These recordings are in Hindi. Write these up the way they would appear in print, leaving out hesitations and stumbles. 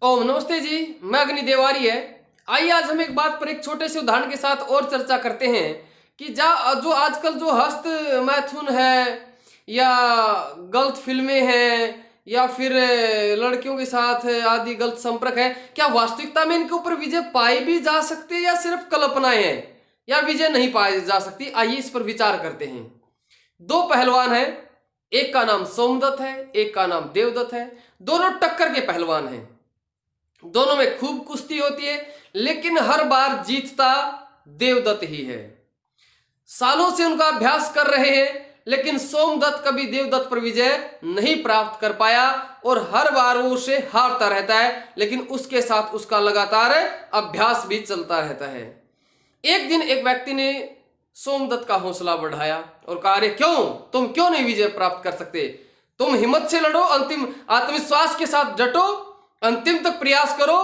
ओम नमस्ते जी। मैं अग्नि देवारी है। आइए आज हम एक बात पर एक छोटे से उदाहरण के साथ और चर्चा करते हैं कि जो आजकल जो हस्त मैथुन है या गलत फिल्में हैं या फिर लड़कियों के साथ आदि गलत संपर्क है, क्या वास्तविकता में इनके ऊपर विजय पाई भी जा सकती है या सिर्फ कल्पनाएं हैं या विजय नहीं पाई जा सकती? आइए इस पर विचार करते हैं। दो पहलवान हैं, एक का नाम सोमदत्त है, एक का नाम देवदत्त है। दोनों टक्कर के पहलवान हैं, दोनों में खूब कुश्ती होती है, लेकिन हर बार जीतता देवदत्त ही है। सालों से उनका अभ्यास कर रहे हैं, लेकिन सोमदत्त कभी देवदत्त पर विजय नहीं प्राप्त कर पाया और हर बार वो उसे हारता रहता है, लेकिन उसके साथ उसका लगातार अभ्यास भी चलता रहता है। एक दिन एक व्यक्ति ने सोमदत्त का हौसला बढ़ाया और कहा, अरे तुम क्यों नहीं विजय प्राप्त कर सकते? तुम हिम्मत से लड़ो, अंतिम आत्मविश्वास के साथ डटो, अंतिम तक प्रयास करो।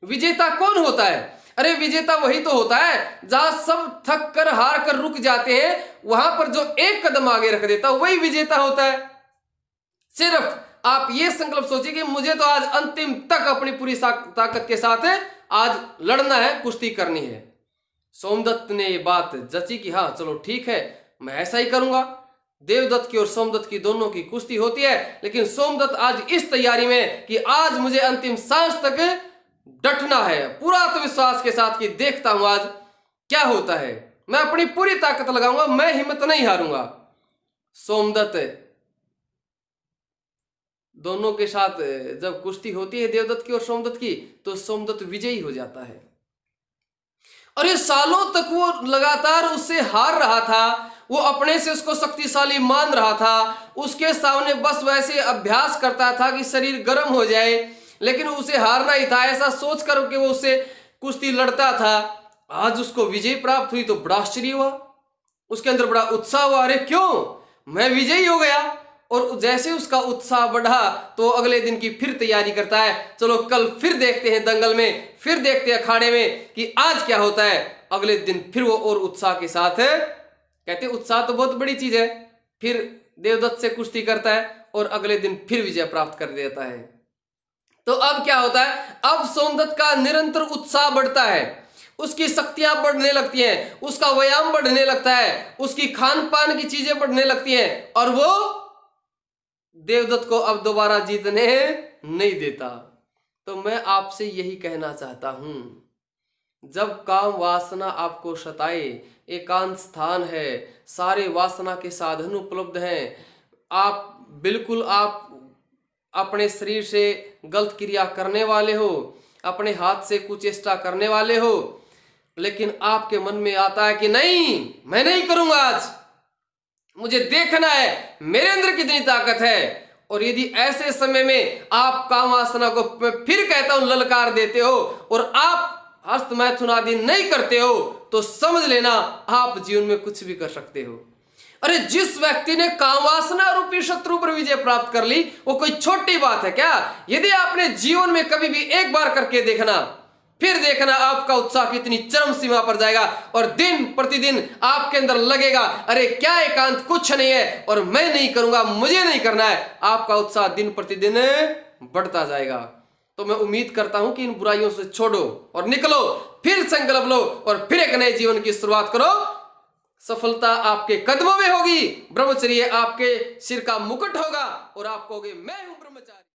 विजेता कौन होता है? अरे विजेता वही तो होता है जहां सब थक कर हार कर रुक जाते हैं, वहां पर जो एक कदम आगे रख देता है वही विजेता होता है। सिर्फ आप ये संकल्प सोचिए कि मुझे तो आज अंतिम तक अपनी पूरी ताकत के साथ आज लड़ना है, कुश्ती करनी है। सोमदत्त ने ये बात जची कि हाँ चलो ठीक है, मैं ऐसा ही करूंगा। देवदत्त की और सोमदत्त की दोनों की कुश्ती होती है, लेकिन सोमदत्त आज इस तैयारी में कि आज मुझे अंतिम सांस तक डटना है, पूरा आत्मविश्वास के साथ कि देखता हूं आज क्या होता है, मैं अपनी पूरी ताकत लगाऊंगा, मैं हिम्मत नहीं हारूंगा। सोमदत्त दोनों के साथ जब कुश्ती होती है देवदत्त की और सोमदत्त की, तो सोमदत्त विजयी हो जाता है। और ये सालों तक वो लगातार उससे हार रहा था, वो अपने से उसको शक्तिशाली मान रहा था, उसके सामने बस वैसे अभ्यास करता था कि शरीर गर्म हो जाए, लेकिन उसे हारना ही था ऐसा सोच कर के वो उससे कुश्ती लड़ता था। आज उसको विजय प्राप्त हुई तो बड़ा आश्चर्य हुआ, उसके अंदर बड़ा उत्साह हुआ, अरे मैं विजयी हो गया। और जैसे उसका उत्साह बढ़ा तो अगले दिन की फिर तैयारी करता है, चलो कल फिर देखते हैं दंगल में, फिर देखते हैं अखाड़े में कि आज क्या होता है। अगले दिन फिर वो और उत्साह के साथ कहते उत्साह तो बहुत बड़ी चीज है, फिर देवदत्त से कुश्ती करता है और अगले दिन फिर विजय प्राप्त कर देता है। तो अब क्या होता है, अब सोमदत्त का निरंतर उत्साह बढ़ता है, उसकी शक्तियां बढ़ने लगती हैं, उसका व्यायाम बढ़ने लगता है, उसकी खान पान की चीजें बढ़ने लगती हैं और वो देवदत्त को अब दोबारा जीतने नहीं देता। तो मैं आपसे यही कहना चाहता हूं, जब काम वासना आपको सताए, एकांत स्थान है, सारे वासना के साधन उपलब्ध हैं, आप अपने शरीर से गलत क्रिया करने वाले हो, अपने हाथ से कुचेष्टा करने वाले हो, लेकिन आपके मन में आता है कि नहीं मैं नहीं करूंगा, आज मुझे देखना है मेरे अंदर कितनी ताकत है। और यदि ऐसे समय में आप काम वासना को फिर कहता हूं ललकार देते हो और आप हस्त मैथुन आदि नहीं करते हो, तो समझ लेना आप जीवन में कुछ भी कर सकते हो। अरे जिस व्यक्ति ने कामवासना रूपी शत्रु पर विजय प्राप्त कर ली, वो कोई छोटी बात है क्या? यदि आपने जीवन में कभी भी एक बार करके देखना, फिर देखना आपका उत्साह कितनी चरम सीमा पर जाएगा और दिन प्रतिदिन आपके अंदर लगेगा, अरे क्या एकांत कुछ नहीं है और मैं नहीं करूंगा, मुझे नहीं करना है। आपका उत्साह दिन प्रतिदिन बढ़ता जाएगा। तो मैं उम्मीद करता हूं कि इन बुराइयों से छोड़ो और निकलो, फिर संकल्प लो और फिर एक नए जीवन की शुरुआत करो। सफलता आपके कदमों में होगी, ब्रह्मचर्य आपके सिर का मुकुट होगा और आप कहोगे मैं हूं ब्रह्मचारी।